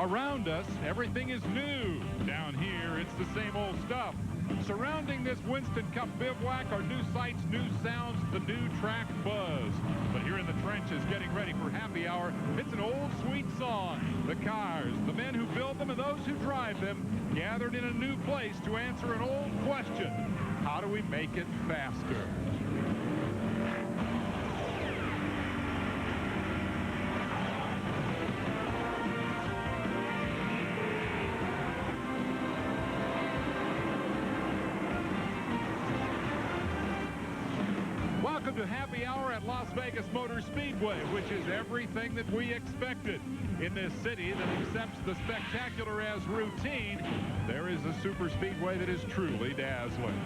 Around us, everything is new. Down here, it's the same old stuff. Surrounding this Winston Cup bivouac are new sights, new sounds, the new track buzz. But here in the trenches, getting ready for happy hour, it's an old sweet song. The cars, the men who build them, and those who drive them, gathered in a new place to answer an old question. How do we make it faster? Welcome to Happy Hour at Las Vegas Motor Speedway, which is everything that we expected. In this city that accepts the spectacular as routine, there is a super speedway that is truly dazzling.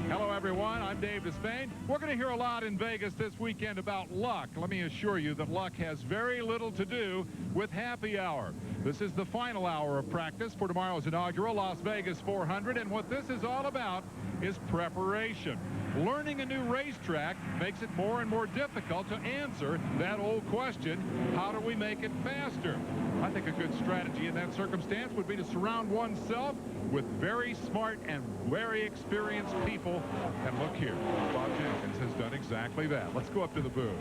Hello, everyone. I'm Dave Despain. We're going to hear a lot in Vegas this weekend about luck. Let me assure you that luck has very little to do with Happy Hour. This is the final hour of practice for tomorrow's inaugural Las Vegas 400, and what this is all about is preparation. Learning a new racetrack makes it more and more difficult to answer that old question, how do we make it faster? I think a good strategy in that circumstance would be to surround oneself with very smart and very experienced people. And look here, Bob Jenkins has done exactly that. Let's go up to the booth.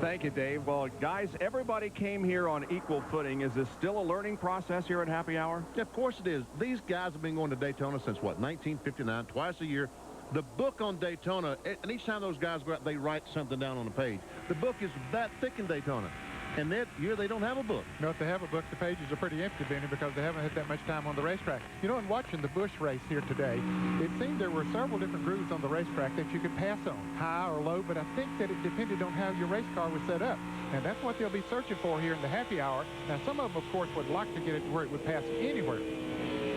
Thank you, Dave. Well, guys, everybody came here on equal footing. Is this still a learning process here at Happy Hour? Yeah, of course it is. These guys have been going to Daytona since, what, 1959, twice a year. The book on Daytona, and each time those guys go out, they write something down on the page. The book is that thick in Daytona. And that year, they don't have a book. No, if they have a book, the pages are pretty empty, Benny, because they haven't had that much time on the racetrack. You know, in watching the Busch race here today, it seemed there were several different grooves on the racetrack that you could pass on, high or low, but I think that it depended on how your race car was set up. And that's what they'll be searching for here in the Happy Hour. Now, some of them, of course, would like to get it to where it would pass anywhere.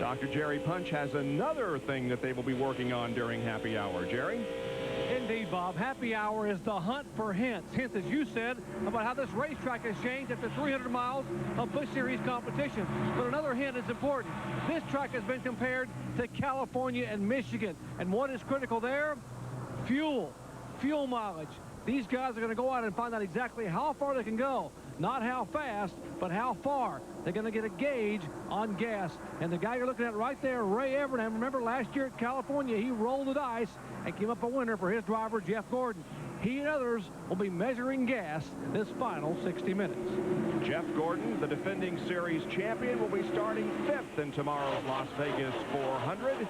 Dr. Jerry Punch has another thing that they will be working on during Happy Hour. Jerry? Indeed, Bob. Happy Hour is the hunt for hints. Hints, as you said, about how this racetrack has changed after 300 miles of Busch Series competition. But another hint is important. This track has been compared to California and Michigan. And what is critical there? Fuel mileage. These guys are going to go out and find out exactly how far they can go. Not how fast, but how far. They're going to get a gauge on gas. And the guy you're looking at right there, Ray Evernham, remember last year at California, he rolled the dice and came up a winner for his driver, Jeff Gordon. He and others will be measuring gas this final 60 minutes. Jeff Gordon, the defending series champion, will be starting 5th in tomorrow's Las Vegas 400.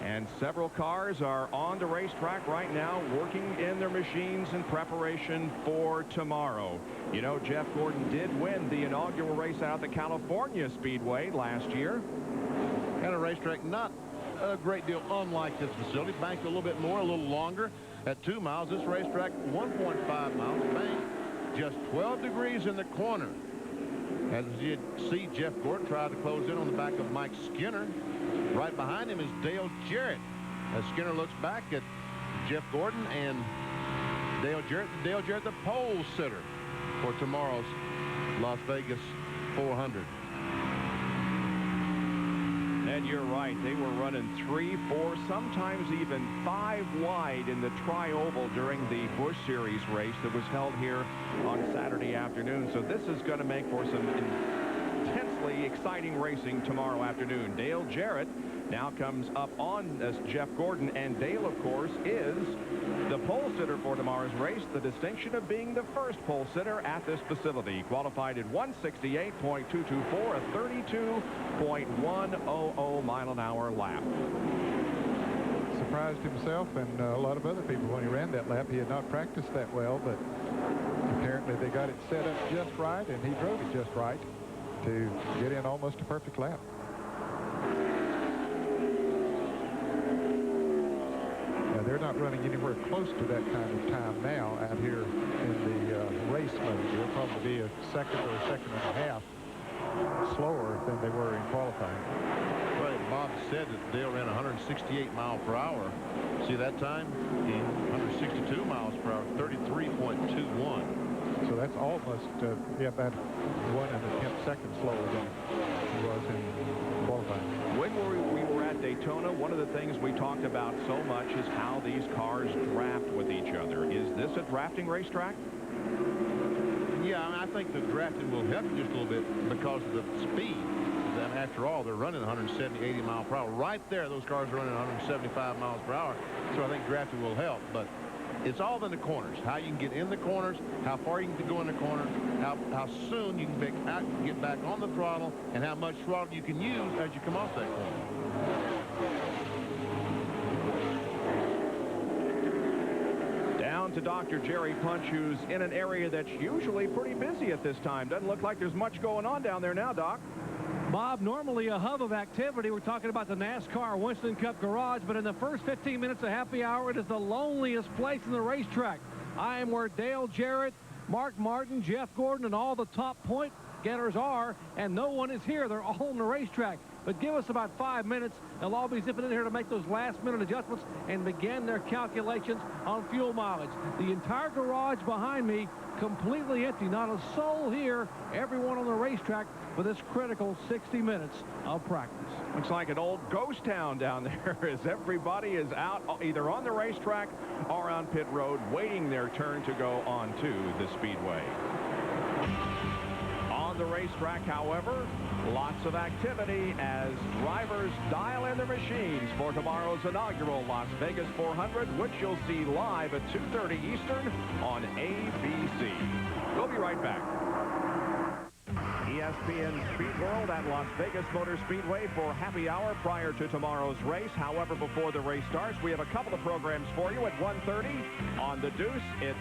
And several cars are on the racetrack right now working in their machines in preparation for tomorrow. You know, Jeff Gordon did win the inaugural race out at the California Speedway last year. And a racetrack not a great deal unlike this facility. Banked a little bit more, a little longer. At 2 miles, this racetrack 1.5 miles. Banked just 12 degrees in the corner. As you see, Jeff Gordon tried to close in on the back of Mike Skinner. Right behind him is Dale Jarrett. As Skinner looks back at Jeff Gordon and Dale Jarrett, the pole sitter for tomorrow's Las Vegas 400. And you're right, they were running 3, 4, sometimes even 5 wide in the tri-oval during the Busch Series race that was held here on Saturday afternoon. So this is going to make for some intensely exciting racing tomorrow afternoon. Dale Jarrett now comes up on as Jeff Gordon, and Dale, of course, is the pole sitter for tomorrow's race, the distinction of being the first pole sitter at this facility. Qualified at 168.224, a 32.100 mile-an-hour lap. Surprised himself and a lot of other people when he ran that lap. He had not practiced that well, but apparently they got it set up just right, and he drove it just right to get in almost a perfect lap. Now, they're not running anywhere close to that kind of time now out here in the race mode. They'll probably be a second or a second and a half slower than they were in qualifying. Well, Bob said that Dale ran 168 miles per hour. See that time? 162 miles per hour, 33.21. So that's almost, about 1.5 seconds slower than it was in qualifying. When we were at Daytona, one of the things we talked about so much is how these cars draft with each other. Is this a drafting racetrack? Yeah, I think the drafting will help you just a little bit because of the speed. And after all, they're running 170, 80 mile per hour. Right there, those cars are running 175 miles per hour. So I think drafting will help. But it's all in the corners. How you can get in the corners, how far you can go in the corners, how soon you can get back on the throttle, and how much throttle you can use as you come off that corner. Down to Dr. Jerry Punch, who's in an area that's usually pretty busy at this time. Doesn't look like there's much going on down there now, Doc. Bob, normally a hub of activity. We're talking about the NASCAR Winston Cup Garage, but in the first 15 minutes of happy hour, it is the loneliest place in the racetrack. I am where Dale Jarrett, Mark Martin, Jeff Gordon, and all the top point getters are, and no one is here. They're all on the racetrack. But give us about 5 minutes. They'll all be zipping in here to make those last-minute adjustments and begin their calculations on fuel mileage. The entire garage behind me completely empty. Not a soul here. Everyone on the racetrack for this critical 60 minutes of practice. Looks like an old ghost town down there as everybody is out either on the racetrack or on pit road waiting their turn to go onto the speedway. On the racetrack, however, lots of activity as drivers dial in their machines for tomorrow's inaugural Las Vegas 400, which you'll see live at 2:30 Eastern on ABC. We'll be right back. ESPN Speed World at Las Vegas Motor Speedway for happy hour prior to tomorrow's race. However, before the race starts, we have a couple of programs for you at 1:30 on the Deuce. It's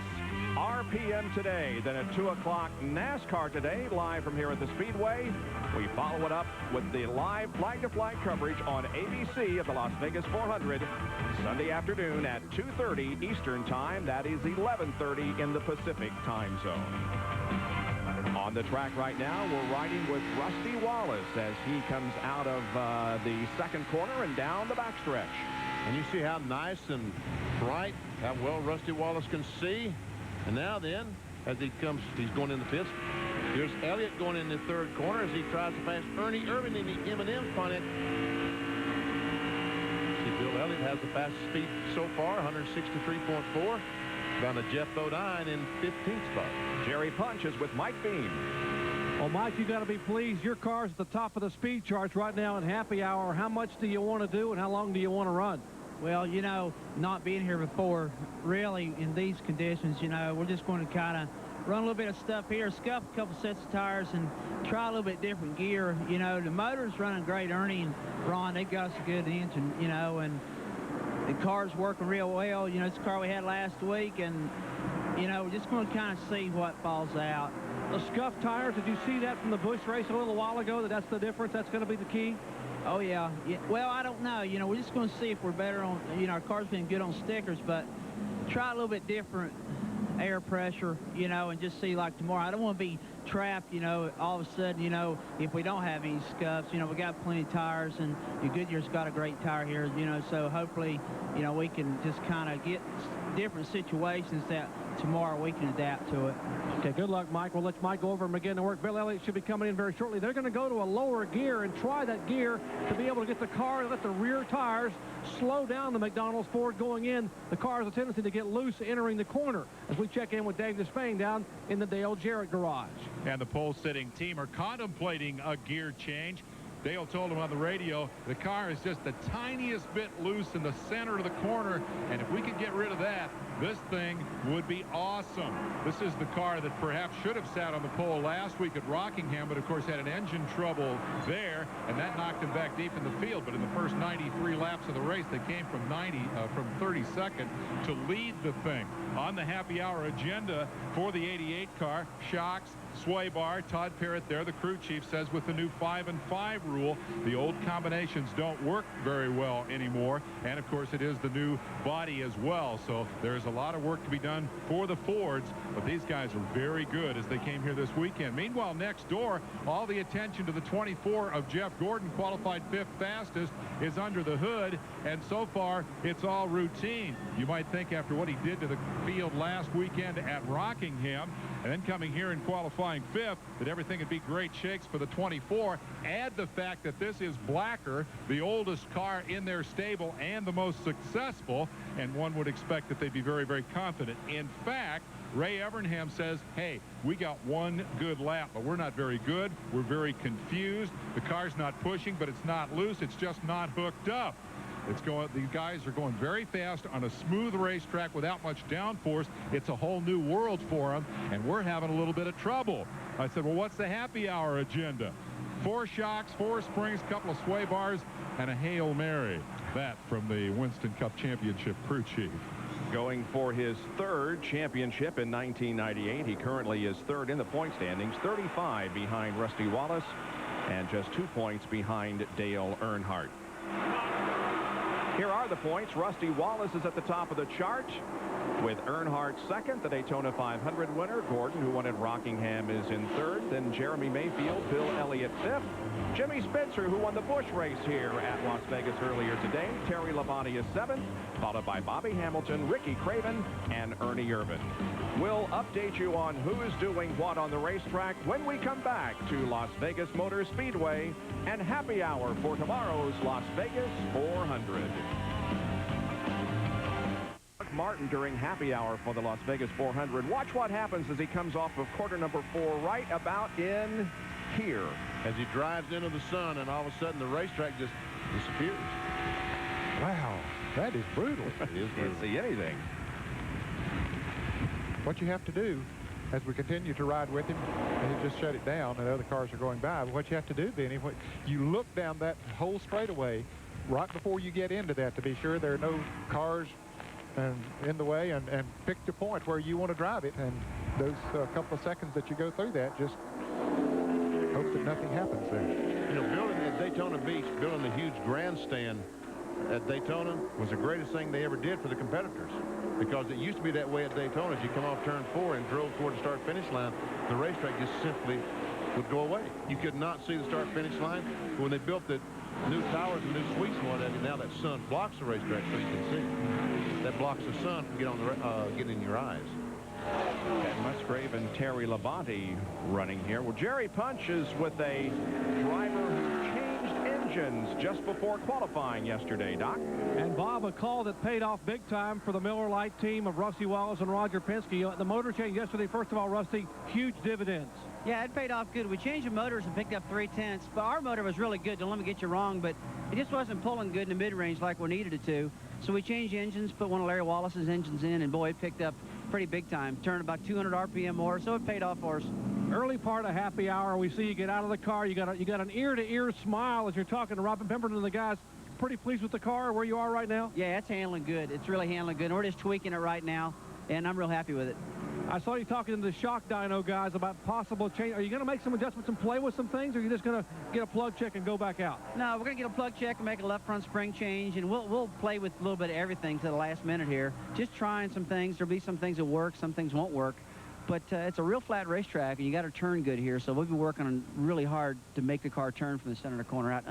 RPM Today. Then at 2 o'clock, NASCAR Today, live from here at the Speedway. We follow it up with the live flag-to-flag coverage on ABC of the Las Vegas 400 Sunday afternoon at 2:30 Eastern Time. That is 11:30 in the Pacific Time Zone. On the track right now, we're riding with Rusty Wallace as he comes out of the second corner and down the backstretch. And you see how nice and bright, how well Rusty Wallace can see. And now then, as he's going in the pits. Here's Elliott going in the third corner as he tries to pass Ernie Irvin in the M&M Pontiac. See, Bill Elliott has the fastest speed so far, 163.4. Down to Jeff Bodine in 15th spot. Jerry Punch is with Mike Beam. Well, Mike, you got to be pleased. Your car's at the top of the speed charts right now in happy hour. How much do you want to do and how long do you want to run? Well, you know, not being here before, really, in these conditions, you know, we're just going to kind of run a little bit of stuff here, scuff a couple sets of tires, and try a little bit different gear. You know, the motor's running great. Ernie and Ron, they've got us a good engine, you know, and the car's working real well. You know, it's the car we had last week, and, you know, we're just going to kind of see what falls out. The scuffed tires, did you see that from the Busch race a little while ago, that's the difference? That's going to be the key? Oh, yeah. Well, I don't know. You know, we're just going to see if we're better on, you know, our car's been good on stickers, but try a little bit different air pressure, you know, and just see like tomorrow. I don't want to be trapped, you know, all of a sudden, you know, if we don't have any scuffs. You know, we got plenty of tires, and Goodyear's got a great tire here, you know, so hopefully, you know, we can just kind of get different situations that tomorrow we can adapt to it. Okay, good luck, Mike. We'll let Mike go over and begin to work. Bill Elliott should be coming in very shortly. They're going to go to a lower gear and try that gear to be able to get the car and let the rear tires slow down the McDonald's Ford going in. The car has a tendency to get loose entering the corner as we check in with Dave Despain down in the Dale Jarrett garage. And the pole-sitting team are contemplating a gear change. Dale told him on the radio, the car is just the tiniest bit loose in the center of the corner, and if we could get rid of that, this thing would be awesome. This is the car that perhaps should have sat on the pole last week at Rockingham, but of course had an engine trouble there, and that knocked him back deep in the field. But in the first 93 laps of the race, they came from 32nd to lead the thing. On the happy hour agenda for the 88 car, shocks, sway bar, Todd Parrott there, the crew chief, says with the new 5 and 5 rule, the old combinations don't work very well anymore. And of course it is the new body as well. So there's a lot of work to be done for the Fords, but these guys are very good as they came here this weekend. Meanwhile, next door, all the attention to the 24 of Jeff Gordon, qualified 5th fastest, is under the hood, and so far it's all routine. You might think after what he did to the field last weekend at Rockingham, and then coming here and qualifying 5th, that everything would be great shakes for the 24. Add the fact that this is Blacker, the oldest car in their stable and the most successful, and one would expect that they'd be very, very confident. In fact, Ray Evernham says, hey, we got one good lap, but we're not very good. We're very confused. The car's not pushing, but it's not loose. It's just not hooked up. These guys are going very fast on a smooth racetrack without much downforce. It's a whole new world for them, and we're having a little bit of trouble. I said, well, what's the happy hour agenda? 4 shocks, 4 springs, couple of sway bars, and a Hail Mary. That from the Winston Cup Championship crew chief. Going for his 3rd championship in 1998. He currently is 3rd in the point standings, 35 behind Rusty Wallace, and just 2 points behind Dale Earnhardt. Here are the points. Rusty Wallace is at the top of the chart with Earnhardt 2nd. The Daytona 500 winner. Gordon, who won at Rockingham, is in 3rd. Then Jeremy Mayfield, Bill Elliott 5th. Jimmy Spencer, who won the Busch race here at Las Vegas earlier today. Terry Labonte is 7th, followed by Bobby Hamilton, Ricky Craven, and Ernie Irvan. We'll update you on who's doing what on the racetrack when we come back to Las Vegas Motor Speedway and happy hour for tomorrow's Las Vegas 400. Martin during happy hour for the Las Vegas 400. Watch what happens as he comes off of quarter number 4 right about in here. As he drives into the sun, and all of a sudden the racetrack just disappears. Wow, that is brutal. It is brutal. Can't see anything. What you have to do, as we continue to ride with him, and he just shut it down, and other cars are going by, but what you have to do, Benny, you look down that whole straightaway right before you get into that to be sure there are no cars in the way, and pick the point where you want to drive it, and those couple of seconds that you go through that, just hope that nothing happens there. You know, building at Daytona Beach, building the huge grandstand at Daytona was the greatest thing they ever did for the competitors, because it used to be that way at Daytona. As you come off turn 4 and drove toward the start-finish line, the racetrack just simply would go away. You could not see the start-finish line. But when they built the new towers and new suites and what have you, now that sun blocks the racetrack so you can see. That blocks the sun from getting in your eyes. Ted Musgrave and Terry Labonte running here. Well, Jerry Punch is with a driver who changed engines just before qualifying yesterday, Doc. And Bob, a call that paid off big time for the Miller Lite team of Rusty Wallace and Roger Penske. The motor change yesterday, first of all, Rusty, huge dividends. Yeah, it paid off good. We changed the motors and picked up 3/10, but our motor was really good. Don't let me get you wrong, but it just wasn't pulling good in the mid-range like we needed it to. So we changed engines, put one of Larry Wallace's engines in, and boy, it picked up pretty big time. Turned about 200 RPM more, so it paid off for us. Early part of happy hour, we see you get out of the car. You got an ear-to-ear smile as you're talking to Robin Pemberton and the guys. Pretty pleased with the car where you are right now? Yeah, it's handling good. It's really handling good. And we're just tweaking it right now, and I'm real happy with it. I saw you talking to the shock dyno guys about possible change. Are you going to make some adjustments and play with some things, or are you just going to get a plug check and go back out? No, we're going to get a plug check and make a left front spring change, and we'll play with a little bit of everything to the last minute here. Just trying some things. There'll be some things that work, some things won't work. But it's a real flat racetrack, and you got to turn good here. So we'll be working on really hard to make the car turn from the center of the corner out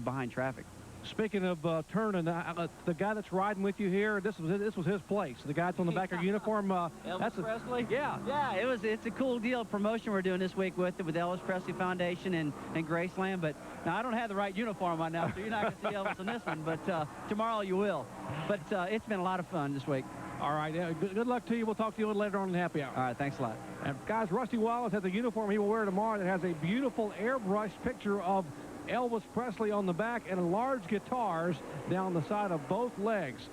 behind traffic. Speaking of turning, the guy that's riding with you here, this was his place. The guy that's on the back of your uniform. Elvis Presley? Yeah. Yeah, it's a cool deal promotion we're doing this week with Elvis Presley Foundation and Graceland. But now I don't have the right uniform on now, so you're not going to see Elvis in this one. But tomorrow you will. But it's been a lot of fun this week. All right. Good luck to you. We'll talk to you a little later on in happy hour. All right. Thanks a lot. And guys, Rusty Wallace has a uniform he will wear tomorrow that has a beautiful airbrushed picture of Elvis Presley on the back and large guitars down the side of both legs.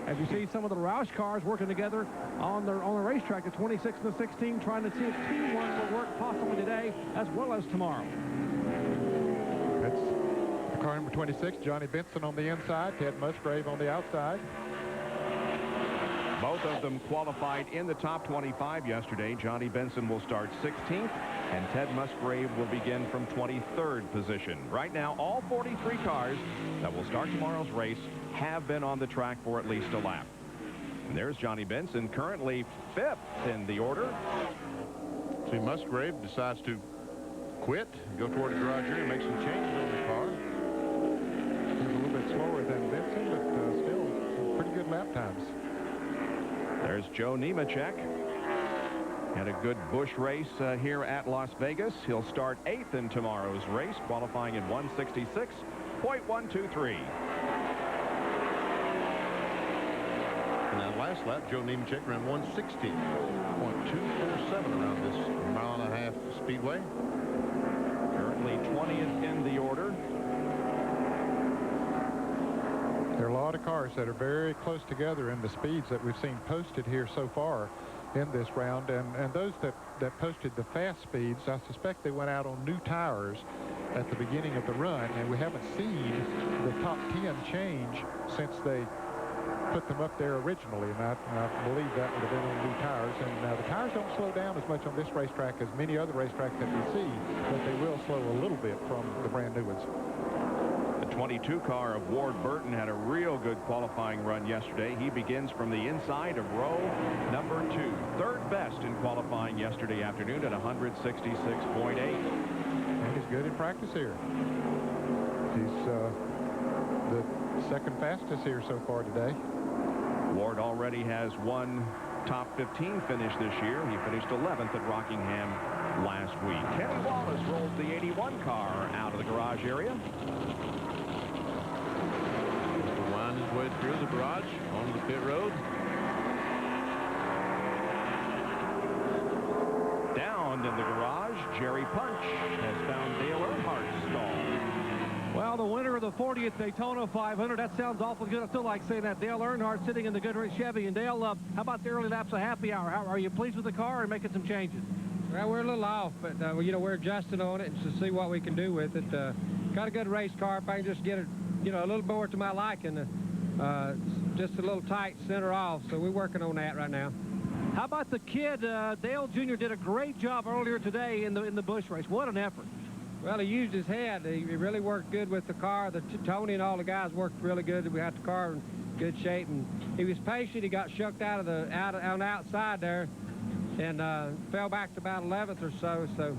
As you see some of the Roush cars working together on the racetrack, the 26 and the 16, trying to see if teamwork will work possibly today as well as tomorrow. That's the car number 26, Johnny Benson on the inside, Ted Musgrave on the outside. Both of them qualified in the top 25 yesterday. Johnny Benson will start 16th, and Ted Musgrave will begin from 23rd position. Right now, all 43 cars that will start tomorrow's race have been on the track for at least a lap. And there's Johnny Benson, currently 5th in the order. See, Musgrave decides to quit, go toward the garage area, make some changes on the car. He's a little bit slower than Benson, but still pretty good lap times. There's Joe Nemechek. Had a good Busch race here at Las Vegas. He'll start 8th in tomorrow's race, qualifying in 166.123. And that last lap, Joe Nemechek ran 160.247 around this mile-and-a-half speedway. Currently 20th in the order. There are a lot of cars that are very close together in the speeds that we've seen posted here so far in this round, and those that posted the fast speeds, I suspect they went out on new tires at the beginning of the run, and we haven't seen the top 10 change since they put them up there originally, and I believe that would have been on new tires. And the tires don't slow down as much on this racetrack as many other racetracks that we see, but they will slow a little bit from the brand new ones. The 22 car of Ward Burton had a real good qualifying run yesterday. He begins from the inside of row number 2. Third best in qualifying yesterday afternoon at 166.8. And he's good in practice here. He's the second fastest here so far today. Ward already has one top 15 finish this year. He finished 11th at Rockingham last week. Kenny Wallace rolls the 81 car out of the garage area. Wind his way through the garage on the pit road. Down in the garage, Jerry Punch has found Dale Earnhardt's stall. Well, the winner of the 40th Daytona 500, that sounds awful good. I still like saying that. Dale Earnhardt sitting in the Goodrich Chevy. And Dale, how about the early laps of happy hour? Are you pleased with the car or making some changes? Well, we're a little off, but you know, we're adjusting on it to see what we can do with it. Got a good race car. If I can just get it, you know, a little more to my liking, just a little tight center off. So we're working on that right now. How about the kid? Dale Jr. did a great job earlier today in the Busch race. What an effort. Well, he used his head. He really worked good with the car. Tony and all the guys worked really good. We had the car in good shape, and he was patient. He got shucked out of on the outside there, and fell back to about 11th or so. So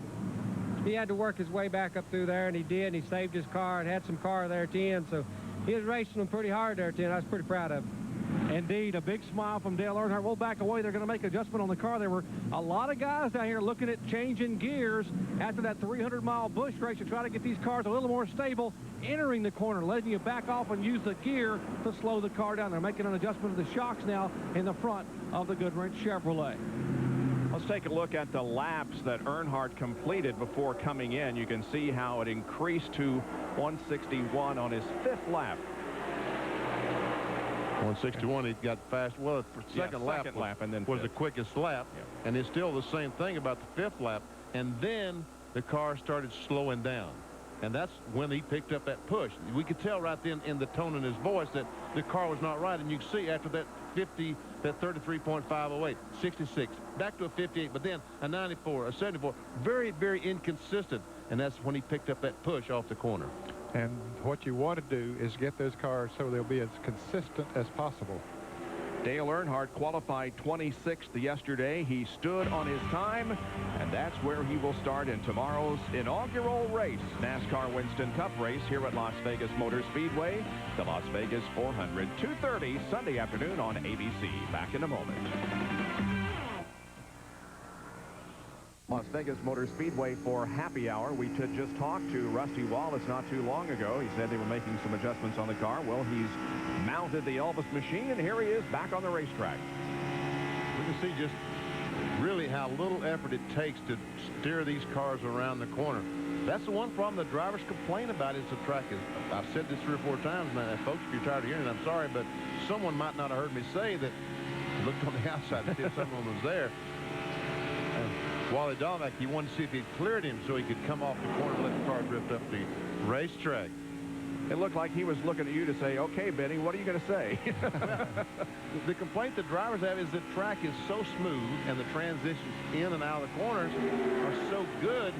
he had to work his way back up through there, and he did. And he saved his car and had some car there at the end. So he was racing them pretty hard there at the end. I was pretty proud of him. Indeed, a big smile from Dale Earnhardt. We'll back away. They're going to make an adjustment on the car. There were a lot of guys down here looking at changing gears after that 300-mile Busch race to try to get these cars a little more stable, entering the corner, letting you back off and use the gear to slow the car down. They're making an adjustment of the shocks now in the front of the Goodwrench Chevrolet. Let's take a look at the laps that Earnhardt completed before coming in. You can see how it increased to 161 on his 5th lap. 161, he got fast. Well, the second lap and then was the quickest lap. Yeah. And it's still the same thing about the 5th lap. And then the car started slowing down. And that's when he picked up that push. We could tell right then in the tone in his voice that the car was not right. And you can see after that 50, that 33.508, 66, back to a 58, but then a 94, a 74. Very, very inconsistent. And that's when he picked up that push off the corner. And what you want to do is get those cars so they'll be as consistent as possible. Dale Earnhardt qualified 26th yesterday. He stood on his time, and that's where he will start in tomorrow's inaugural race, NASCAR Winston Cup race here at Las Vegas Motor Speedway, the Las Vegas 400, 2:30 Sunday afternoon on ABC. Back in a moment. Las Vegas Motor Speedway for happy hour. We just talked to Rusty Wallace not too long ago. He said they were making some adjustments on the car. Well, he's mounted the Elvis machine, and here he is back on the racetrack. We can see just really how little effort it takes to steer these cars around the corner. That's the one problem the drivers complain about is the track is. I've said this 3 or 4 times, man. Folks, if you're tired of hearing it, I'm sorry, but someone might not have heard me say that. Looked on the outside to see if someone was there. Wally Dolmack, he wanted to see if he'd cleared him so he could come off the corner and let the car drift up the racetrack. It looked like he was looking at you to say, okay, Benny, what are you going to say? The complaint the drivers have is the track is so smooth and the transitions in and out of the corners are so good,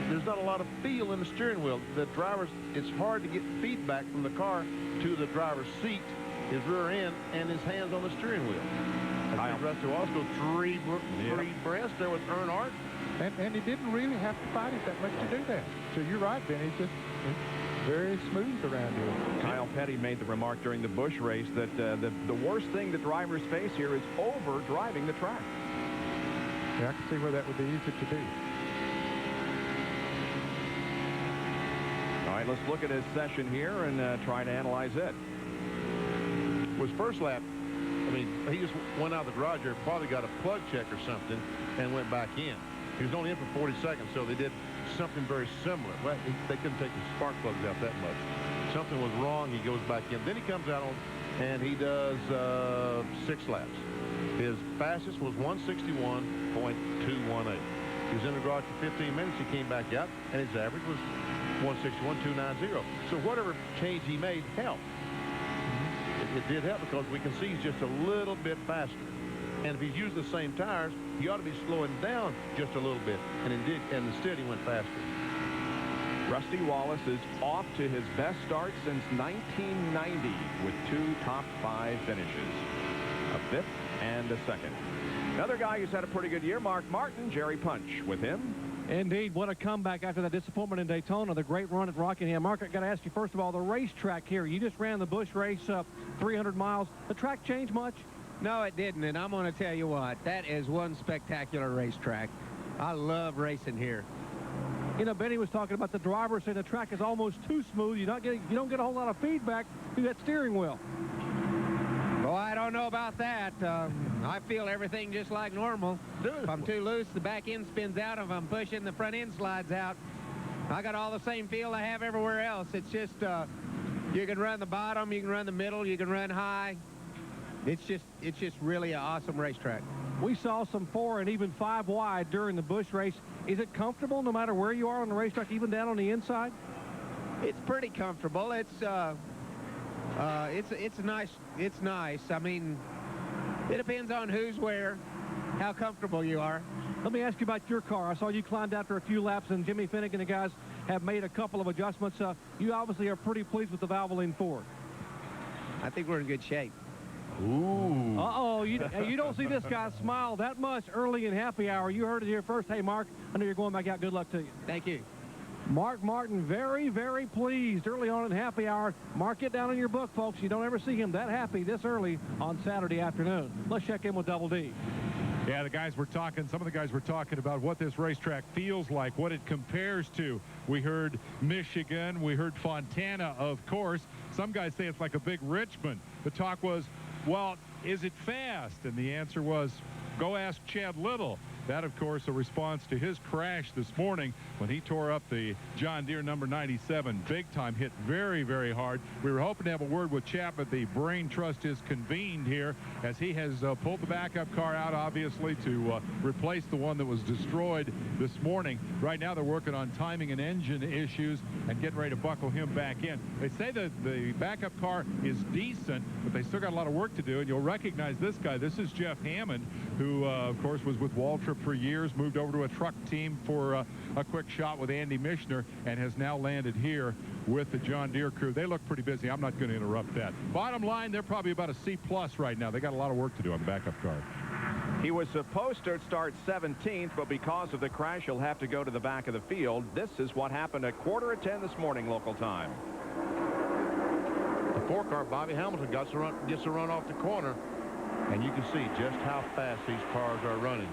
there's not a lot of feel in the steering wheel. The drivers, it's hard to get feedback from the car to the driver's seat, his rear end, and his hands on the steering wheel. Rusty Wallace go three breaths there with Earnhardt. And he didn't really have to fight it that much to do that. So you're right, Ben. He's just very smooth around here. Kyle Petty made the remark during the Busch race that the worst thing the drivers face here is over driving the track. Yeah, I can see where that would be easy to do. All right, let's look at his session here and try to analyze it. Was first lap I mean, he just went out of the garage there, probably got a plug check or something, and went back in. He was only in for 40 seconds, so they did something very similar. Well, they couldn't take the spark plugs out that much. Something was wrong. He goes back in. Then he comes out on, and he does 6 laps. His fastest was 161.218. He was in the garage for 15 minutes. He came back out, and his average was 161.290. So whatever change he made helped. It did help because we can see he's just a little bit faster. And if he's using the same tires, he ought to be slowing down just a little bit. And instead he went faster. Rusty Wallace is off to his best start since 1990 with 2 top 5 finishes. A 5th and a 2nd. Another guy who's had a pretty good year, Mark Martin, Jerry Punch with him. Indeed, what a comeback after that disappointment in Daytona, the great run at Rockingham. Mark, I got to ask you, first of all, the racetrack here. You just ran the Busch race up 300 miles. The track changed much? No, it didn't, and I'm going to tell you what, that is one spectacular racetrack. I love racing here. You know, Benny was talking about the driver saying the track is almost too smooth. You don't get a whole lot of feedback through that steering wheel. Well, I don't know about that. I feel everything just like normal. If I'm too loose, the back end spins out. If I'm pushing, the front end slides out. I got all the same feel I have everywhere else. It's just, you can run the bottom, you can run the middle, you can run high. It's just really an awesome racetrack. We saw some 4 and even 5 wide during the Busch race. Is it comfortable no matter where you are on the racetrack, even down on the inside? It's pretty comfortable. It's nice. It's nice. I mean, it depends on who's where, how comfortable you are. Let me ask you about your car. I saw you climbed after a few laps, and Jimmy Finnegan and the guys have made a couple of adjustments. You obviously are pretty pleased with the Valvoline Ford. I think we're in good shape. Ooh. Uh-oh, you don't see this guy smile that much early in happy hour. You heard it here first. Hey, Mark, I know you're going back out. Good luck to you. Thank you. Mark Martin, very, very pleased early on in happy hour. Mark it down in your book, folks. You don't ever see him that happy this early on Saturday afternoon. Let's check in with Double D. Yeah, some of the guys were talking about what this racetrack feels like, what it compares to. We heard Michigan, we heard Fontana, of course. Some guys say it's like a big Richmond. The talk was, well, is it fast? And the answer was, go ask Chad Little. That, of course, a response to his crash this morning when he tore up the John Deere number 97. Big time, hit very, very hard. We were hoping to have a word with Chad, but the Brain Trust is convened here as he has pulled the backup car out, obviously, to replace the one that was destroyed this morning. Right now, they're working on timing and engine issues and getting ready to buckle him back in. They say that the backup car is decent, but they still got a lot of work to do, and you'll recognize this guy. This is Jeff Hammond, who, of course, was with Waltrip for years, moved over to a truck team for a quick shot with Andy Michener, and has now landed here with the John Deere crew. They look pretty busy. I'm not going to interrupt that. Bottom line, they're probably about a C+ right now. They got a lot of work to do on the backup car. He was supposed to start 17th, but because of the crash, he'll have to go to the back of the field. This is what happened at 9:45 this morning, local time. The 4-car, Bobby Hamilton, gets a run off the corner, and you can see just how fast these cars are running.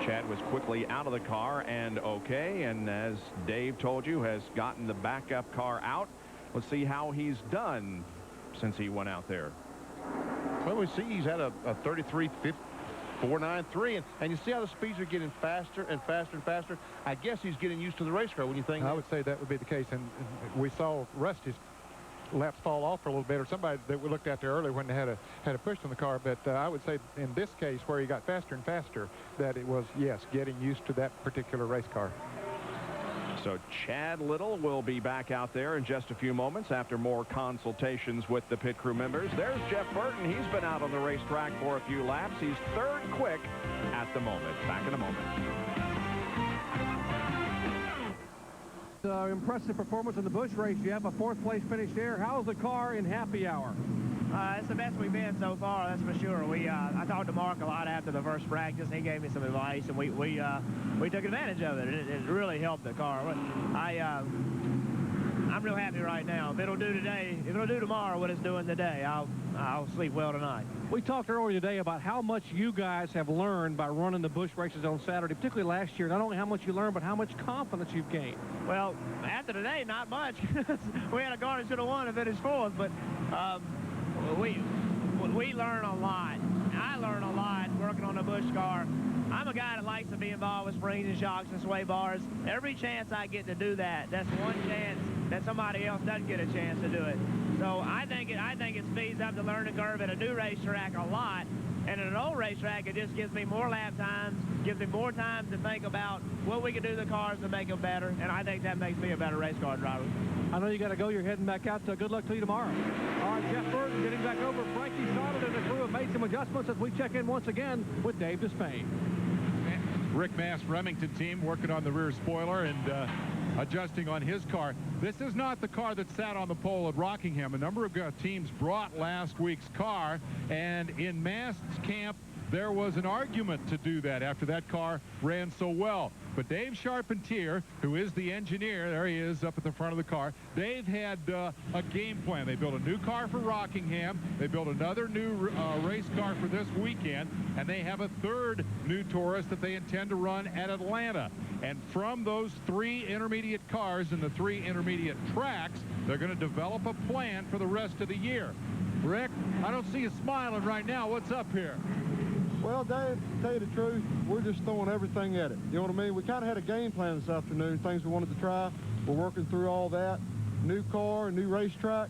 Chad was quickly out of the car and okay, and as Dave told you, has gotten the backup car out. Let's see how he's done since he went out there. Well, we see he's had a 33.493, and you see how the speeds are getting faster and faster and faster. I guess he's getting used to the race car. When you think I would say that would be the case, and we saw Rusty's laps fall off for a little bit, or somebody that we looked at there earlier when they had a push on the car. But I would say in this case, where he got faster and faster, that it was, yes, getting used to that particular race car. So Chad Little will be back out there in just a few moments after more consultations with the pit crew members. There's Jeff Burton. He's been out on the racetrack for a few laps. He's third quick at the moment. Back in a moment. Impressive performance in the Busch race. You have a 4th place finish there. How's the car in happy hour? It's the best we've been so far, that's for sure. I talked to Mark a lot after the first practice. He gave me some advice, and we took advantage of it. It really helped the car. I'm real happy right now. If it'll do tomorrow what it's doing today, I'll sleep well tonight. We talked earlier today about how much you guys have learned by running the Busch races on Saturday, particularly last year. Not only how much you learned, but how much confidence you've gained. Well, after today, not much. We had a car that should have won if it is 4th, but we learn a lot. I learn a lot working on a Busch car. I'm a guy that likes to be involved with springs and shocks and sway bars. Every chance I get to do that, that's one chance that somebody else doesn't get a chance to do it. So I think it speeds up the learning curve at a new racetrack a lot. And at an old racetrack, it just gives me more lap times, gives me more time to think about what we can do to the cars to make them better. And I think that makes me a better race car driver. I know you got to go. You're heading back out. So good luck to you tomorrow. All right, Jeff Burton getting back over. Frankie Stoddard and the crew have made some adjustments as we check in once again with Dave Despain. Rick Mast Remington team working on the rear spoiler and adjusting on his car. This is not the car that sat on the pole at Rockingham. A number of teams brought last week's car, and in Mast's camp, there was an argument to do that after that car ran so well. But Dave Charpentier, who is the engineer, there he is up at the front of the car, they've had a game plan. They built a new car for Rockingham. They built another new race car for this weekend, and they have a third new Taurus that they intend to run at Atlanta. And from those 3 intermediate cars and the 3 intermediate tracks, they're going to develop a plan for the rest of the year. Rick, I don't see you smiling right now. What's up here? Well, Dave, to tell you the truth, we're just throwing everything at it. You know what I mean? We kind of had a game plan this afternoon, things we wanted to try. We're working through all that. New car, new racetrack,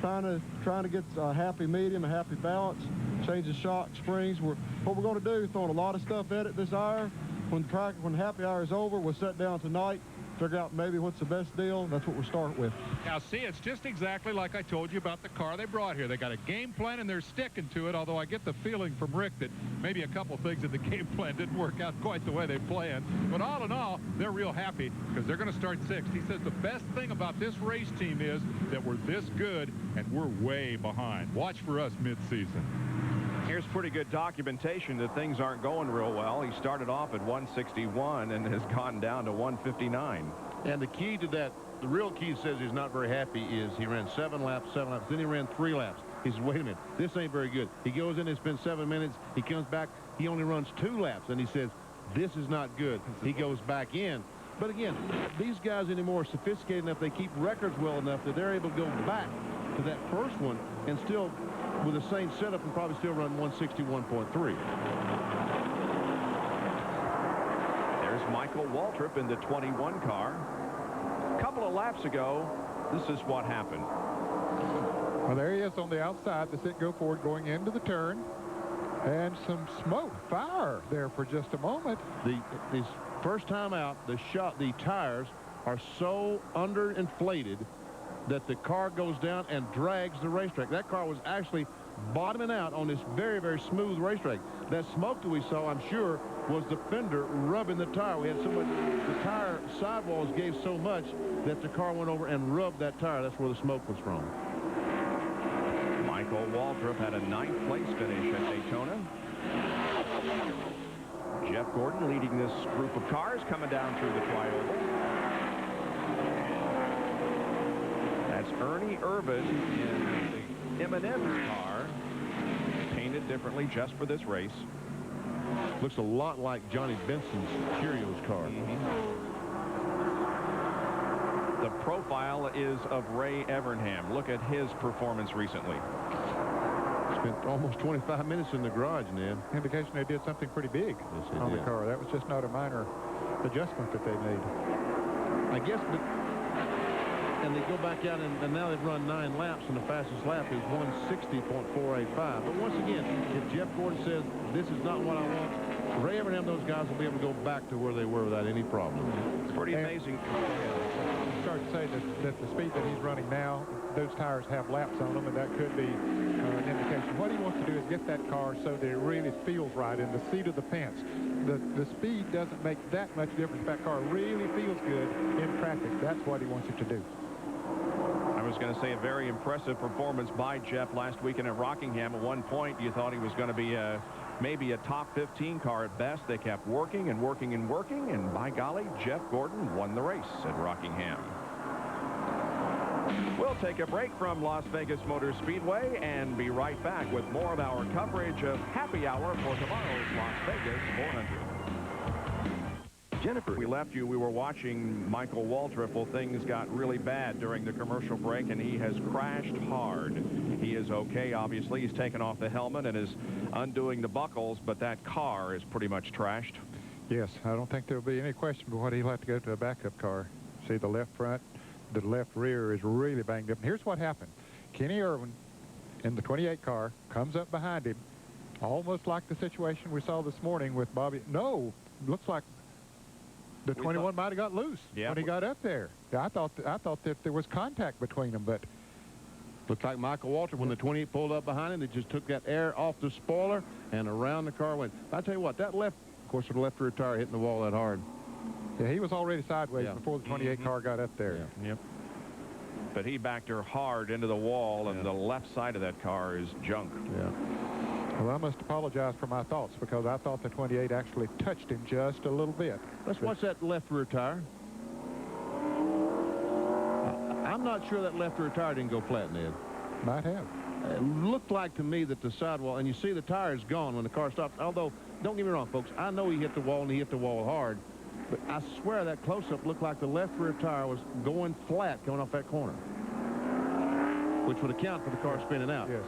trying to get a happy medium, a happy balance, change the shock, springs. What we're going to do is throwing a lot of stuff at it this hour. When happy hour is over, we'll sit down tonight, figure out maybe what's the best deal. That's what we'll start with. Now, see, it's just exactly like I told you about the car they brought here. They got a game plan, and they're sticking to it, although I get the feeling from Rick that maybe a couple things in the game plan didn't work out quite the way they planned. But all in all, they're real happy because they're going to start 6th. He says the best thing about this race team is that we're this good, and we're way behind. Watch for us mid-season. Here's pretty good documentation that things aren't going real well. He started off at 161 and has gone down to 159. And the key to that, the real key says he's not very happy is he ran 7 laps, then he ran 3 laps. He says, wait a minute, this ain't very good. He goes in and spends 7 minutes. He comes back, he only runs 2 laps, and he says, this is not good. He goes back in. But again, these guys anymore are sophisticated enough, they keep records well enough that they're able to go back to that first one and still, with the same setup, and probably still run 161.3. There's Michael Waltrip in the 21 car. A couple of laps ago, this is what happened. Well, there he is on the outside, the sit-go forward going into the turn. And some smoke, fire there for just a moment. This first time out, the tires are so underinflated that the car goes down and drags the racetrack. That car was actually bottoming out on this very, very smooth racetrack. That smoke that we saw, I'm sure, was the fender rubbing the tire. We had so much, the tire sidewalls gave so much that the car went over and rubbed that tire. That's where the smoke was from. Michael Waltrip had a 9th place finish at Daytona. Jeff Gordon leading this group of cars coming down through the tri-oval. That's Ernie Irvan in the M&M's car, painted differently just for this race. Looks a lot like Johnny Benson's Cheerios car. The profile is of Ray Evernham. Look at his performance recently. Spent almost 25 minutes in the garage, Ned. Indication they did something pretty big on the car. That was just not a minor adjustment that they made. I guess, but and they go back out and now they've run 9 laps, and the fastest lap is 160.485. But once again, if Jeff Gordon says this is not what I want, Ray Evernham, those guys will be able to go back to where they were without any problem. It's pretty amazing. Start to say that the speed that he's running now, those tires have laps on them, and that could be an indication. What he wants to do is get that car so that it really feels right in the seat of the pants. The speed doesn't make that much difference. That car really feels good in traffic. That's what he wants it to do. I was going to say a very impressive performance by Jeff last weekend at Rockingham. At one point, you thought he was going to be maybe a top 15 car at best. They kept working and working and working, and by golly, Jeff Gordon won the race at Rockingham. We'll take a break from Las Vegas Motor Speedway and be right back with more of our coverage of Happy Hour for tomorrow's Las Vegas 400. Jennifer. We left you. We were watching Michael Waltrip. Well, things got really bad during the commercial break, and he has crashed hard. He is okay, obviously. He's taken off the helmet and is undoing the buckles, but that car is pretty much trashed. Yes, I don't think there'll be any question but what he'll have to go to a backup car. See, the left front, the left rear is really banged up. And here's what happened. Kenny Irwin in the 28 car comes up behind him, almost like the situation we saw this morning with Bobby. No, looks like the 21 might have got loose when he got up there. I thought that there was contact between them, but looked like Michael Waltrip when the 28 pulled up behind him. They just took that air off the spoiler and around the car went. I tell you what, that left, of course, the left rear tire hitting the wall that hard. Yeah, he was already sideways before the 28 car got up there. Yeah. Yep. But he backed her hard into the wall, and the left side of that car is junk. Yeah. Well, I must apologize for my thoughts because I thought the 28 actually touched him just a little bit. Let's watch that left rear tire. I'm not sure that left rear tire didn't go flat, Ned. Might have. It looked like to me that the sidewall, and you see the tire is gone when the car stops. Although, don't get me wrong, folks, I know he hit the wall and he hit the wall hard. But I swear that close-up looked like the left rear tire was going flat coming off that corner, which would account for the car spinning out. Yes.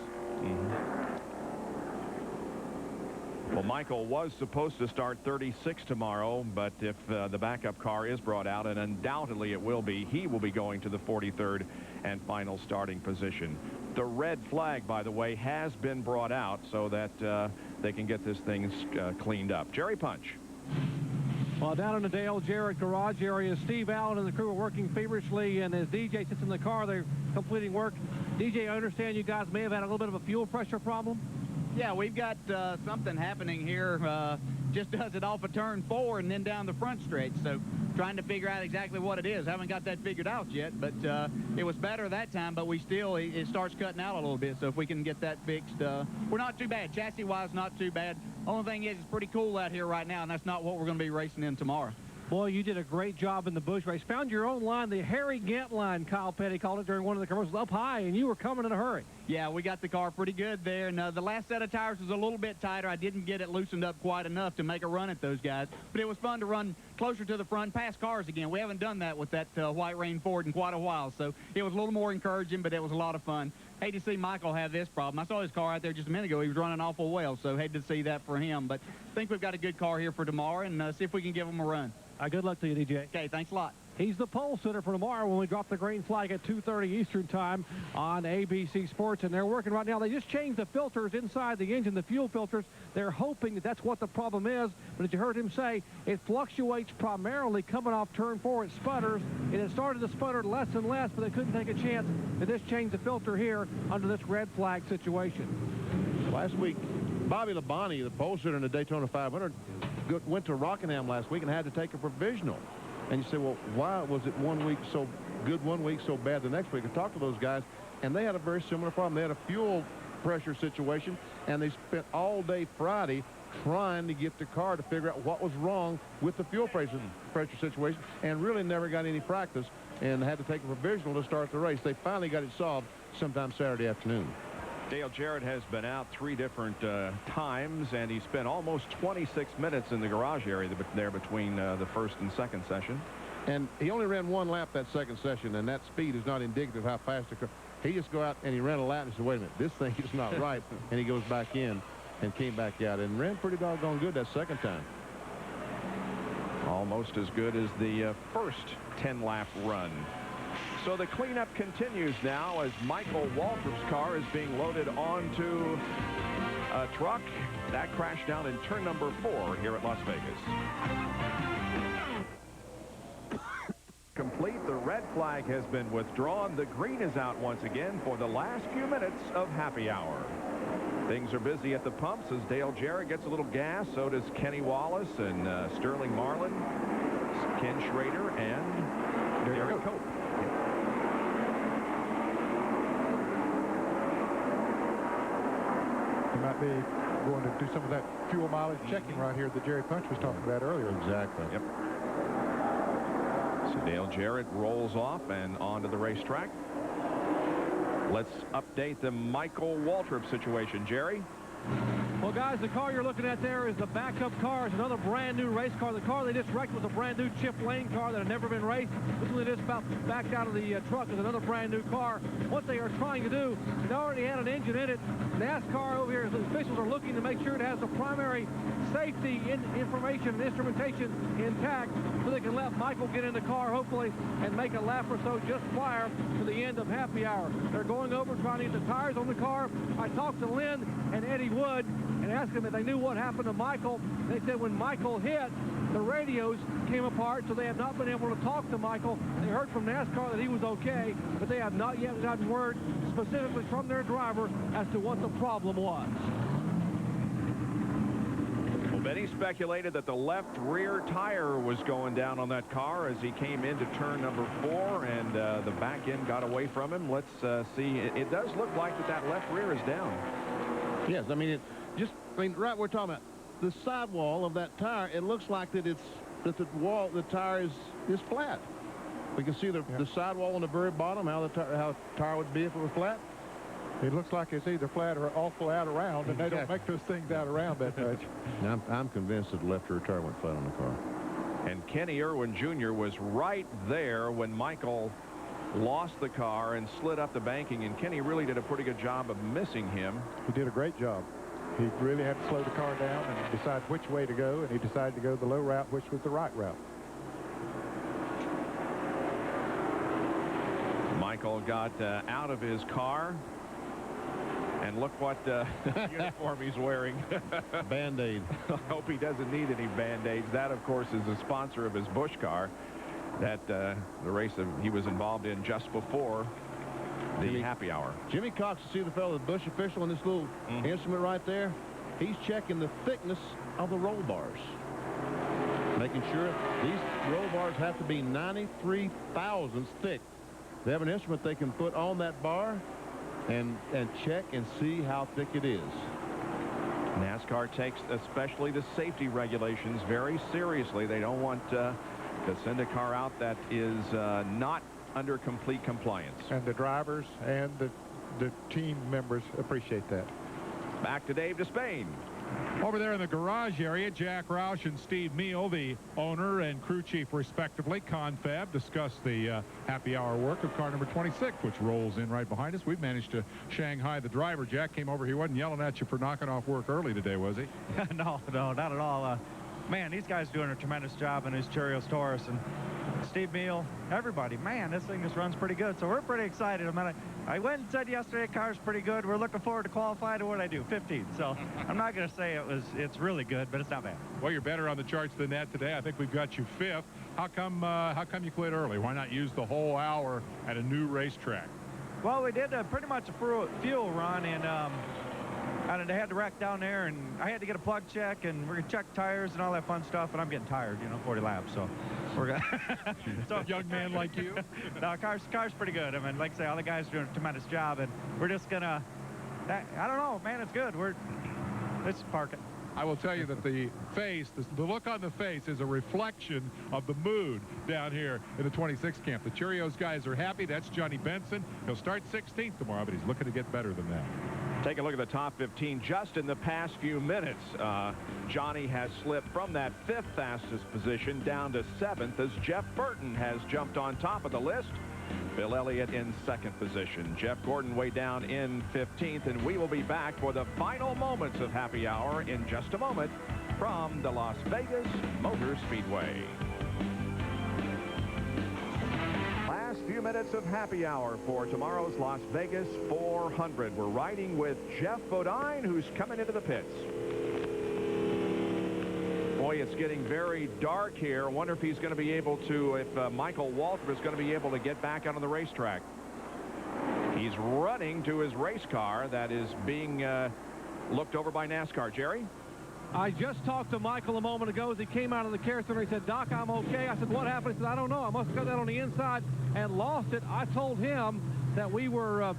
Well, Michael was supposed to start 36 tomorrow, but if the backup car is brought out, and undoubtedly it will be, he will be going to the 43rd and final starting position. The red flag, by the way, has been brought out so that they can get this thing cleaned up. Jerry Punch. Well, down in the Dale Jarrett garage area, Steve Allen and the crew are working feverishly, and as DJ sits in the car, they're completing work. DJ, I understand you guys may have had a little bit of a fuel pressure problem? Yeah, we've got something happening here. Just does it off of turn 4 and then down the front stretch. So trying to figure out exactly what it is. Haven't got that figured out yet, but it was better that time, but we still, it starts cutting out a little bit. So if we can get that fixed, we're not too bad. Chassis-wise, not too bad. Only thing is, it's pretty cool out here right now, and that's not what we're going to be racing in tomorrow. Boy, you did a great job in the Busch race. Found your own line, the Harry Gant line, Kyle Petty called it during one of the commercials, up high, and you were coming in a hurry. Yeah, we got the car pretty good there, and the last set of tires was a little bit tighter. I didn't get it loosened up quite enough to make a run at those guys, but it was fun to run closer to the front, past cars again. We haven't done that with that White Rain Ford in quite a while, so it was a little more encouraging, but it was a lot of fun. Hate to see Michael have this problem. I saw his car out there just a minute ago. He was running awful well, so hate to see that for him, but I think we've got a good car here for tomorrow, and see if we can give him a run. Good luck to you, DJ. Okay, thanks a lot. He's the pole sitter for tomorrow when we drop the green flag at 2:30 Eastern time on ABC Sports. And they're working right now. They just changed the filters inside the engine, the fuel filters. They're hoping that that's what the problem is. But as you heard him say, it fluctuates primarily coming off turn 4. It sputters. And it started to sputter less and less, but they couldn't take a chance to just change the filter here under this red flag situation. Last week, Bobby Labonte, the pole sitter in the Daytona 500, went to Rockingham last week and had to take a provisional. And you say, well, why was it 1 week so good, 1 week so bad the next week? I talked to those guys, and they had a very similar problem. They had a fuel pressure situation, and they spent all day Friday trying to get the car to figure out what was wrong with the fuel pressure situation, and really never got any practice and had to take a provisional to start the race. They finally got it solved sometime Saturday afternoon. Dale Jarrett has been out 3 different times, and he spent almost 26 minutes in the garage area there between the first and second session. And he only ran 1 lap that second session, and that speed is not indicative of how fast the car. He just go out and he ran a lap and said, wait a minute, this thing is not right. And he goes back in and came back out and ran pretty doggone good that second time. Almost as good as the first 10-lap run. So the cleanup continues now as Michael Waltrip's car is being loaded onto a truck. That crashed down in turn number 4 here at Las Vegas. Complete. The red flag has been withdrawn. The green is out once again for the last few minutes of happy hour. Things are busy at the pumps as Dale Jarrett gets a little gas. So does Kenny Wallace and Sterling Marlin, Ken Schrader, and Derek Cope. He might be going to do some of that fuel mileage checking right here that Jerry Punch was talking about earlier. Exactly. Yep. So Dale Jarrett rolls off and onto the racetrack. Let's update the Michael Waltrip situation, Jerry. Well, guys, the car you're looking at there is the backup car. It's another brand new race car. The car they just wrecked was a brand new Chip Lane car that had never been raced. This one they just about backed out of the truck is another brand new car. What they are trying to do, they already had an engine in it. NASCAR over here, the officials are looking to make sure it has the primary safety information and instrumentation intact so they can let Michael get in the car, hopefully, and make a lap or so just prior to the end of happy hour. They're going over trying to get the tires on the car. I talked to Lynn and Eddie Wood and asked them if they knew what happened to Michael. They said when Michael hit, the radios came apart, so they have not been able to talk to Michael. They heard from NASCAR that he was okay, but they have not yet gotten word specifically from their driver as to what the problem was. Well, Benny speculated that the left rear tire was going down on that car as he came into turn number 4, and the back end got away from him. Let's see. It does look like that left rear is down. Yes, I mean, right, we're talking about the sidewall of that tire. It looks like that the tire is flat. We can see the sidewall on the very bottom, how the tire would be if it was flat. It looks like it's either flat or awful out around, and they don't make those things out around that much. Now, I'm convinced that the left rear tire went flat on the car. And Kenny Irwin Jr. was right there when Michael lost the car and slid up the banking, and Kenny really did a pretty good job of missing him. He did a great job. He really had to slow the car down and decide which way to go, and he decided to go the low route, which was the right route. Michael got out of his car, and look what uniform he's wearing. Band-Aid. I hope he doesn't need any Band-Aids. That, of course, is the sponsor of his Busch car that the race that he was involved in just before the happy hour. Jimmy Cox, you see the fellow, the Busch official, in this little instrument right there? He's checking the thickness of the roll bars, making sure these roll bars have to be 93 thousandths thick. They have an instrument they can put on that bar and check and see how thick it is. NASCAR takes especially the safety regulations very seriously. They don't want to send a car out that is not under complete compliance. And the drivers and the team members appreciate that. Back to Dave Despain. Over there in the garage area, Jack Roush and Steve Meal, the owner and crew chief respectively, Confab, discussed the happy hour work of car number 26, which rolls in right behind us. We've managed to Shanghai the driver. Jack came over. He wasn't yelling at you for knocking off work early today, was he? No, not at all. Man, these guys doing a tremendous job in his Cheerios Taurus, and Steve Meal, everybody. Man, this thing just runs pretty good, so we're pretty excited. I mean, I went and said yesterday, car's pretty good. We're looking forward to qualifying. To what I do, 15. So I'm not going to say it's really good, but it's not bad. Well, you're better on the charts than that today. I think we've got you 5th. How come you quit early? Why not use the whole hour at a new racetrack? Well, we did pretty much a fuel run, and they had to wreck down there, and I had to get a plug check, and we're gonna check tires and all that fun stuff, and I'm getting tired, 40 laps, so we're gonna so a young man like you. No, car's pretty good. I mean, like I say, all the guys are doing a tremendous job, and we're just gonna I don't know, man, it's good. Let's park it. I will tell you that the look on the face is a reflection of the mood down here in the 26 camp. The Cheerios guys are happy. That's Johnny Benson. He'll start 16th tomorrow, but he's looking to get better than that. Take a look at the top 15 just in the past few minutes. Johnny has slipped from that 5th fastest position down to 7th as Jeff Burton has jumped on top of the list. Bill Elliott in 2nd position. Jeff Gordon way down in 15th, and we will be back for the final moments of happy hour in just a moment from the Las Vegas Motor Speedway. Last few minutes of happy hour for tomorrow's Las Vegas 400. We're riding with Jeff Bodine, who's coming into the pits. Boy, it's getting very dark here. I wonder if he's going to be able to, if Michael Waltrip is going to be able to get back out on the racetrack. He's running to his race car that is being looked over by NASCAR. Jerry? I just talked to Michael a moment ago as he came out of the care center. He said, Doc, I'm okay. I said, what happened? He said, I don't know. I must have got that on the inside and lost it. I told him that we were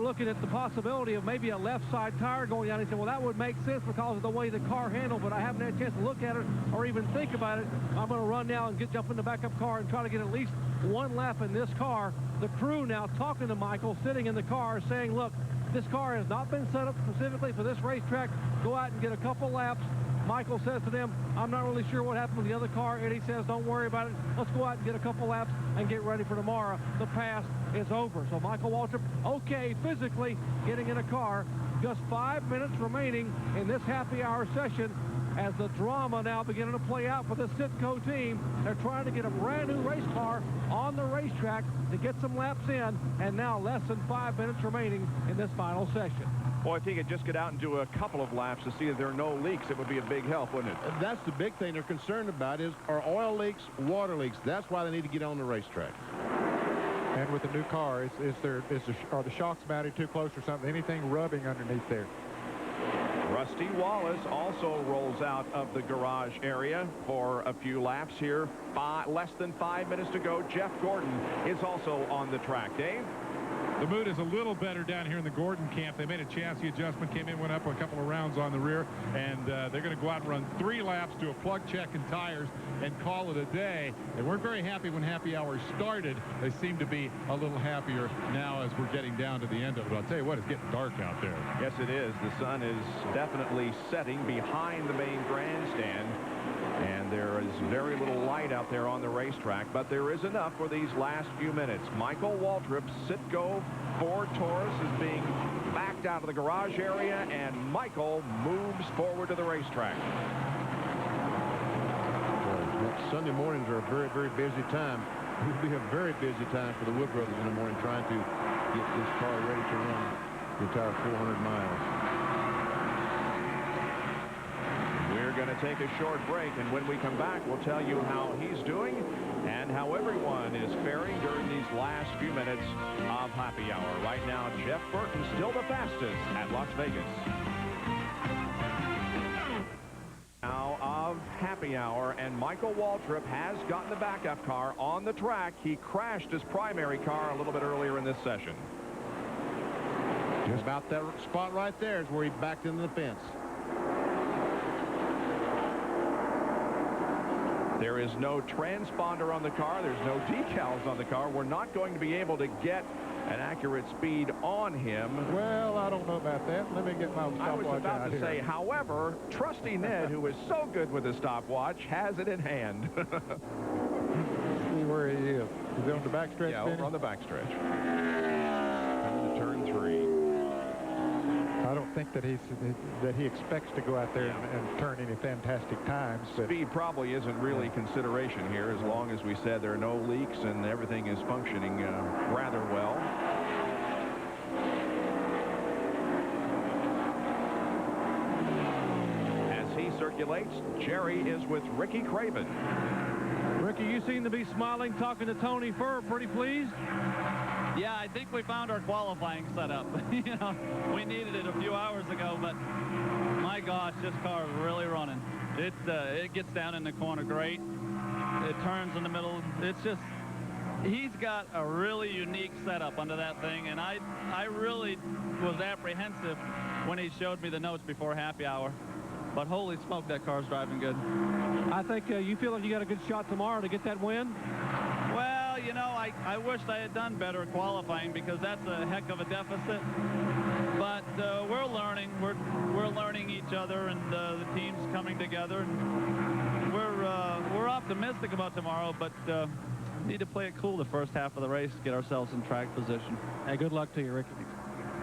looking at the possibility of maybe a left side tire going down. He said, well, that would make sense because of the way the car handled, but I haven't had a chance to look at it or even think about it. I'm going to run now and jump in the backup car and try to get at least one lap in this car. The crew now talking to Michael, sitting in the car, saying, look, This car has not been set up specifically for this racetrack. Go out and get a couple laps. Michael says to them, I'm not really sure what happened with the other car. Eddie says, don't worry about it. Let's go out and get a couple laps and get ready for tomorrow. The pass is over. So Michael Waltrip, okay, physically getting in a car. Just 5 minutes remaining in this happy hour session as the drama now beginning to play out for the Citgo team. They're trying to get a brand new race car on the racetrack to get some laps in, and now less than 5 minutes remaining in this final session. Boy, if he could just get out and do a couple of laps to see that there are no leaks, it would be a big help, wouldn't it? That's the big thing they're concerned about is are oil leaks, water leaks. That's why they need to get on the racetrack. And with the new car, are the shocks mounted too close or something? Anything rubbing underneath there? Rusty Wallace also rolls out of the garage area for a few laps here. Less than 5 minutes to go. Jeff Gordon is also on the track. Dave? The mood is a little better down here in the Gordon camp. They made a chassis adjustment, came in, went up a couple of rounds on the rear, and they're going to go out and run 3 laps, do a plug check and tires, and call it a day. They weren't very happy when happy hour started. They seem to be a little happier now as we're getting down to the end of it. I'll tell you what, it's getting dark out there. Yes, it is. The sun is definitely setting behind the main grandstand. And there is very little light out there on the racetrack, but there is enough for these last few minutes. Michael Waltrip, Citgo Ford Taurus, is being backed out of the garage area, and Michael moves forward to the racetrack. Next Sunday mornings are a very, very busy time. It will be a very busy time for the Wood brothers in the morning trying to get this car ready to run the entire 400 miles. We're going to take a short break, and when we come back, we'll tell you how he's doing and how everyone is faring during these last few minutes of happy hour. Right now, Jeff Burton still the fastest at Las Vegas. Now of happy hour, and Michael Waltrip has gotten the backup car on the track. He crashed his primary car a little bit earlier in this session. Just about that spot right there is where he backed into the fence. There is no transponder on the car. There's no decals on the car. We're not going to be able to get an accurate speed on him. Well, I don't know about that. Let me get my stopwatch out here. I was about to say, however, trusty Ned, who is so good with his stopwatch, has it in hand. See where he is. Is he on the backstretch? Yeah, over on the backstretch. Coming to turn 3. I don't think that he expects to go out there and turn any fantastic times. Speed probably isn't really consideration here, as long as we said there are no leaks and everything is functioning rather well. As he circulates, Jerry is with Ricky Craven. Ricky, you seem to be smiling, talking to Tony Furr. Pretty pleased? Yeah, I think we found our qualifying setup. You know, we needed it a few hours ago, but my gosh, this car is really running. It gets down in the corner great. It turns in the middle. It's just, he's got a really unique setup under that thing, and I really was apprehensive when he showed me the notes before happy hour. But holy smoke, that car's driving good. I think you feel like you got a good shot tomorrow to get that win? Well, you know, I wished I had done better at qualifying because that's a heck of a deficit. But we're learning. We're learning each other, and the team's coming together. And we're optimistic about tomorrow, but need to play it cool the first half of the race, get ourselves in track position. Hey, good luck to you, Ricky.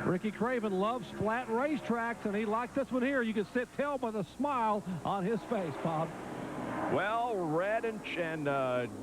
Ricky Craven loves flat racetracks, and he likes this one here. You can tell by the smile on his face, Bob. Well, red and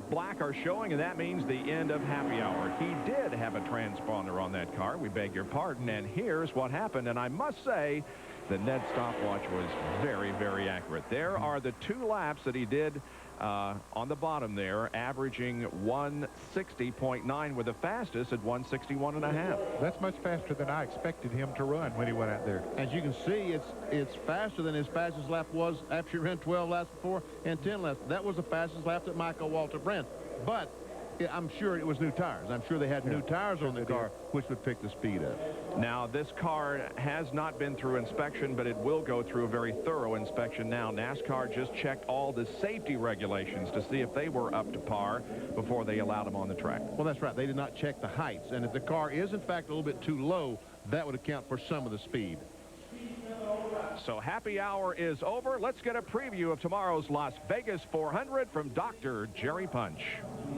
black are showing, and that means the end of happy hour. He did have a transponder on that car. We beg your pardon, and here's what happened. And I must say, the Ned stopwatch was very, very accurate. There are the 2 laps that he did on the bottom there, averaging 160.9 with the fastest at 161.5. That's much faster than I expected him to run when he went out there. As you can see, it's faster than his fastest lap was after he ran 12 laps before and 10 laps. That was the fastest lap that Michael Waltrip ran. But I'm sure it was new tires. I'm sure they had new tires on the car, which would pick the speed up. Now, this car has not been through inspection, but it will go through a very thorough inspection now. NASCAR just checked all the safety regulations to see if they were up to par before they allowed them on the track. Well, that's right. They did not check the heights. And if the car is, in fact, a little bit too low, that would account for some of the speed. So happy hour is over. Let's get a preview of tomorrow's Las Vegas 400 from Dr. Jerry Punch.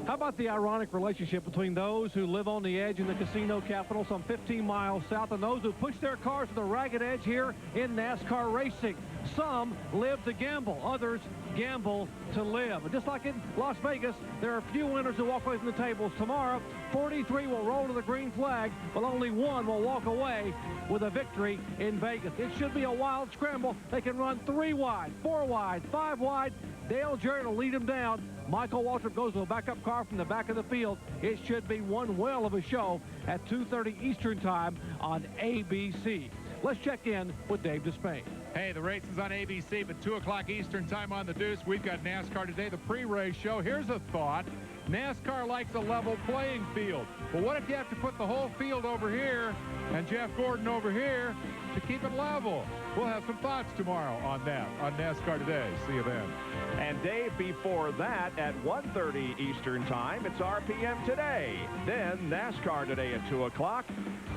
How about the ironic relationship between those who live on the edge in the casino capital some 15 miles south and those who push their cars to the ragged edge here in NASCAR racing? Some live to gamble, others gamble to live. And just like in Las Vegas, there are few winners who walk away from the tables. Tomorrow, 43 will roll to the green flag, but only one will walk away with a victory in Vegas. It should be a wild scramble. They can run 3 wide, 4 wide, 5 wide. Dale Jarrett will lead them down. Michael Waltrip goes to a backup car from the back of the field. It should be one whale of a show at 2:30 Eastern time on ABC. Let's check in with Dave Despain. Hey, the race is on ABC, but 2 o'clock Eastern time on the Deuce. We've got NASCAR Today, the pre-race show. Here's a thought. NASCAR likes a level playing field. But what if you have to put the whole field over here and Jeff Gordon over here to keep it level? We'll have some thoughts tomorrow on that on NASCAR Today. See you then. And Dave, before that, at 1:30 Eastern time, it's RPM Today. Then NASCAR Today at 2 o'clock.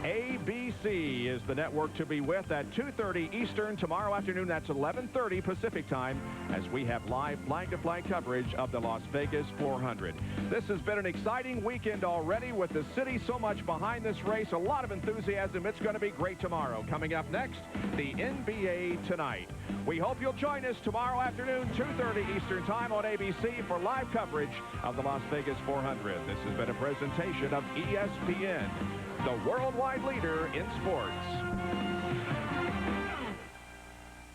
ABC is the network to be with at 2:30 Eastern tomorrow afternoon. That's 11:30 Pacific time as we have live flag-to-flag coverage of the Las Vegas 400. This has been an exciting weekend already with the city so much behind this race. A lot of enthusiasm. It's going to be great tomorrow. Coming up next, the NBA Tonight. We hope you'll join us tomorrow afternoon, 2:30 Eastern time on ABC for live coverage of the Las Vegas 400. This has been a presentation of ESPN, the worldwide leader in sports.